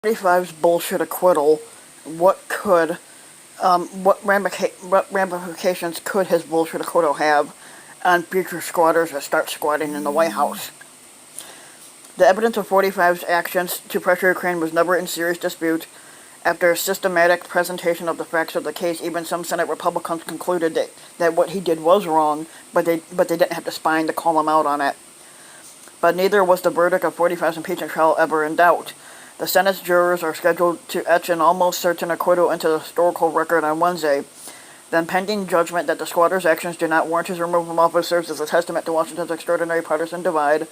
45's bullshit acquittal, what could, what ramifications could his bullshit acquittal have on future squatters that start squatting in the White House? The evidence of 45's actions to pressure Ukraine was never in serious dispute. After a systematic presentation of the facts of the case, even some Senate Republicans concluded that what he did was wrong, but they didn't have the spine to call him out on it. But neither was the verdict of 45's impeachment trial ever in doubt. The Senate's jurors are scheduled to etch an almost certain acquittal into the historical record on Wednesday. The impending judgment that the squatter's actions do not warrant his removal from office serves as a testament to Washington's extraordinary partisan divide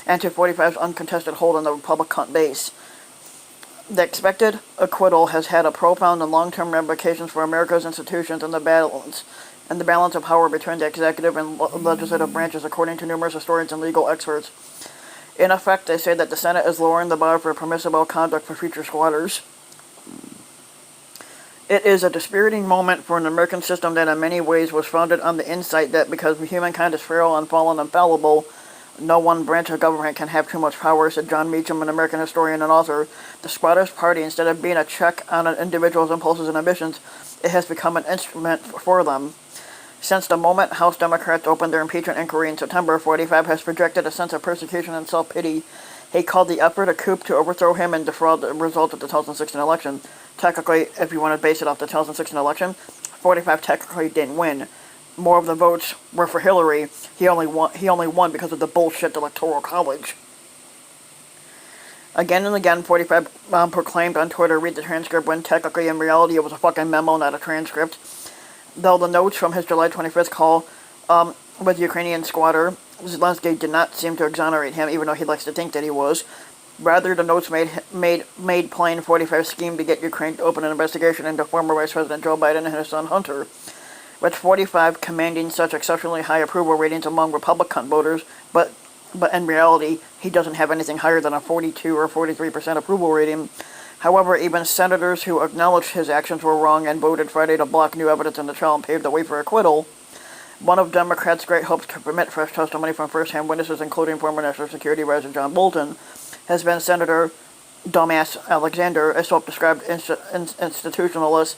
and to 45's uncontested hold on the Republican base. The expected acquittal has had a profound and long-term ramifications for America's institutions and the balance of power between the executive and legislative branches, according to numerous historians and legal experts. In effect, they say that the Senate is lowering the bar for permissible conduct for future squatters. It is a dispiriting moment for an American system that in many ways was founded on the insight that because humankind is frail, unfallen, and fallible, no one branch of government can have too much power, said John Meacham, an American historian and author. The Squatters' Party, instead of being a check on an individual's impulses and ambitions, it has become an instrument for them. Since the moment House Democrats opened their impeachment inquiry in September, 45 has projected a sense of persecution and self-pity. He called the effort a coup to overthrow him and defraud the result of the 2016 election. Technically, if you want to base it off the 2016 election, 45 technically didn't win. More of the votes were for Hillary. He only won because of the bullshit Electoral College. Again and again, 45 proclaimed on Twitter, read the transcript, when technically in reality it was a fucking memo, not a transcript. Though the notes from his July 25th call with Ukrainian squatter Zelensky did not seem to exonerate him, even though he likes to think that he was. Rather, the notes made plain 45's scheme to get Ukraine to open an investigation into former Vice President Joe Biden and his son Hunter. With 45 commanding such exceptionally high approval ratings among Republican voters, but in reality, he doesn't have anything higher than a 42 or 43% approval rating. However, even senators who acknowledged his actions were wrong and voted Friday to block new evidence in the trial and pave the way for acquittal. One of Democrats' great hopes to permit fresh testimony from first-hand witnesses, including former National Security Advisor John Bolton, has been Senator Dumbass Alexander, a self-described institutionalist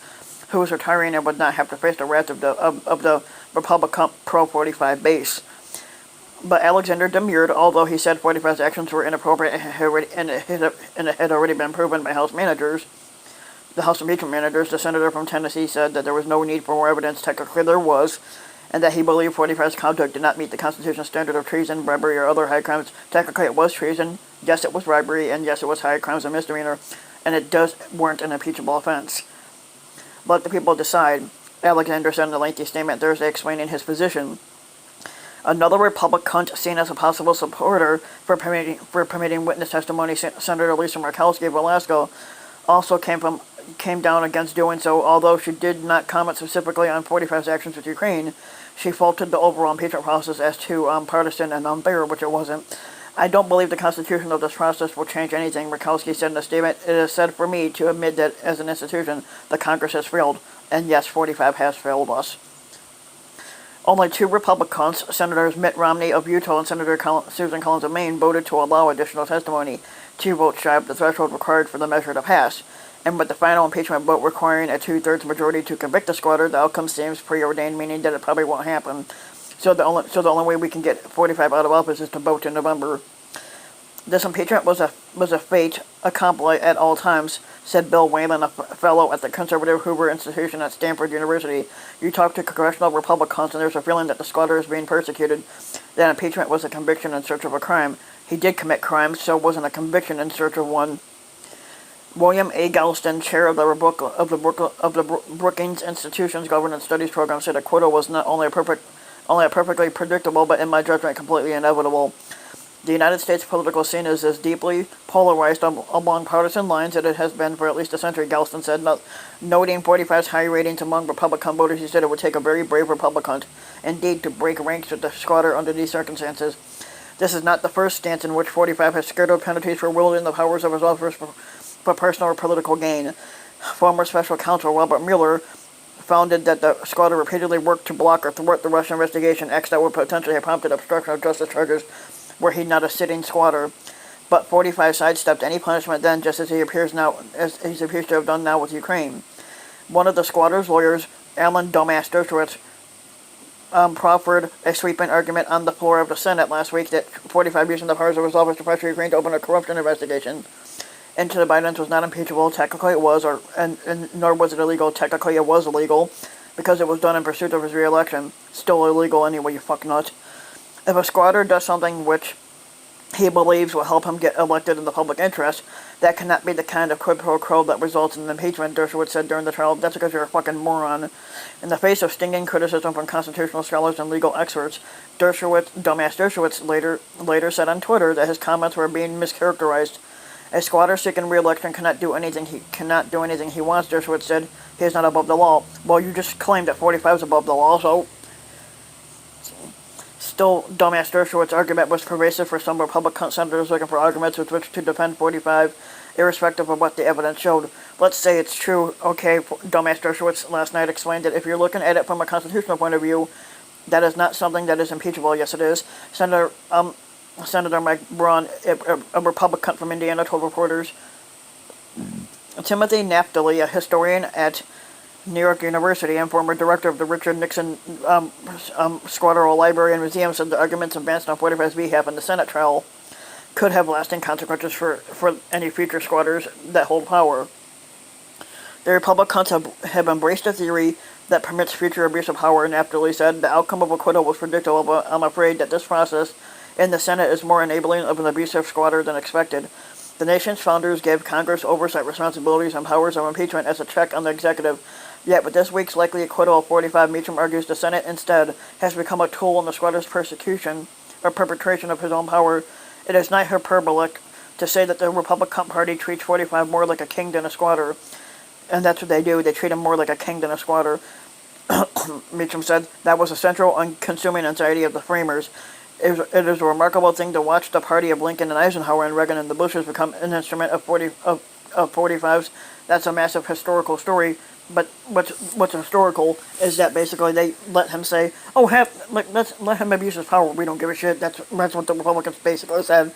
who is retiring and would not have to face the wrath of the Republican pro-45 base. But Alexander demurred, although he said 45's actions were inappropriate and it had already been proven by House managers. The House impeachment managers, the senator from Tennessee, said that there was no need for more evidence. Technically there was, and that he believed 45's conduct did not meet the Constitution's standard of treason, bribery, or other high crimes. Technically it was treason, yes it was bribery, and yes it was high crimes and misdemeanor, and it does warrant an impeachable offense. Let the people decide, Alexander said in a lengthy statement Thursday explaining his position. Another Republican seen as a possible supporter for permitting witness testimony, Senator Lisa Murkowski of Alaska, also came down against doing so. Although she did not comment specifically on 45's actions with Ukraine, she faulted the overall impeachment process as too partisan and unfair, which it wasn't. I don't believe the constitution of this process will change anything, Murkowski said in a statement. It is said for me to admit that as an institution, the Congress has failed, and yes, 45 has failed us. Only two Republicans, Senators Mitt Romney of Utah and Senator Susan Collins of Maine, voted to allow additional testimony, 2 votes shy of the threshold required for the measure to pass. And with the final impeachment vote requiring a 2/3 majority to convict the squatter, the outcome seems preordained, meaning that it probably won't happen. So the only way we can get 45 out of office is to vote in November. This impeachment was a fait accompli at all times, said Bill Whalen, a fellow at the conservative Hoover Institution at Stanford University. You talk to congressional Republicans and there's a feeling that the squatter is being persecuted. That impeachment was a conviction in search of a crime. He did commit crimes, so it wasn't a conviction in search of one. William A. Galston, chair of the Brookings Institution's Governance Studies program, said acquittal was not only a perfectly predictable, but in my judgment completely inevitable. The United States political scene is as deeply polarized along partisan lines as it has been for at least a century, Galston said, noting 45's high ratings among Republican voters. He said it would take a very brave Republican, indeed, to break ranks with the squatter under these circumstances. This is not the first stance in which 45 has skirted penalties for wielding the powers of his office for personal or political gain. Former special counsel Robert Mueller founded that the squatter repeatedly worked to block or thwart the Russian investigation, acts that would potentially have prompted obstruction of justice charges were he not a sitting squatter. but 45 sidestepped any punishment then, just as he appears to have done now with Ukraine. One of the squatters' lawyers, Alan Dumbass Dershowitz, proffered a sweeping argument on the floor of the Senate last week that 45 using the powers of his office to pressure Ukraine to open a corruption investigation into the Bidens was not impeachable. Technically it was, and nor was it illegal. Technically it was illegal because it was done in pursuit of his re-election. Still illegal anyway, you fuck nut. If a squatter does something which he believes will help him get elected in the public interest, that cannot be the kind of quid pro quo that results in impeachment, Dershowitz said during the trial. That's because you're a fucking moron. In the face of stinging criticism from constitutional scholars and legal experts, Dumbass Dershowitz later said on Twitter that his comments were being mischaracterized. A squatter seeking re-election cannot do anything he wants, Dershowitz said. He is not above the law. Well, you just claimed that 45 is above the law, so... Still, Dumbass Dershowitz's argument was pervasive for some Republican senators looking for arguments with which to defend 45, irrespective of what the evidence showed. Let's say it's true. Okay, Dumbass Dershowitz last night explained that if you're looking at it from a constitutional point of view, that is not something that is impeachable. Yes, it is. Senator Mike Braun, a Republican from Indiana, told reporters. Timothy Naphtali, a historian at New York University and former director of the Richard Nixon Squatterell Library and Museum, said the arguments advanced on 45's behalf in the Senate trial could have lasting consequences for any future squatters that hold power. The Republicans have embraced a theory that permits future abuse of power, Naphtali said. The outcome of acquittal was predictable, but I'm afraid that this process in the Senate is more enabling of an abusive squatter than expected. The nation's founders gave Congress oversight responsibilities and powers of impeachment as a check on the executive. Yet, with this week's likely acquittal of 45, Meacham argues the Senate instead has become a tool in the squatter's persecution or perpetration of his own power. It is not hyperbolic to say that the Republican Party treats 45 more like a king than a squatter. And that's what they do. They treat him more like a king than a squatter. Meacham said that was a central and consuming anxiety of the framers. It is a remarkable thing to watch the party of Lincoln and Eisenhower and Reagan and the Bushes become an instrument of 45s. That's a massive historical story. But what's historical is that basically they let him say, let's let him abuse his power. We don't give a shit. That's what the Republicans basically said.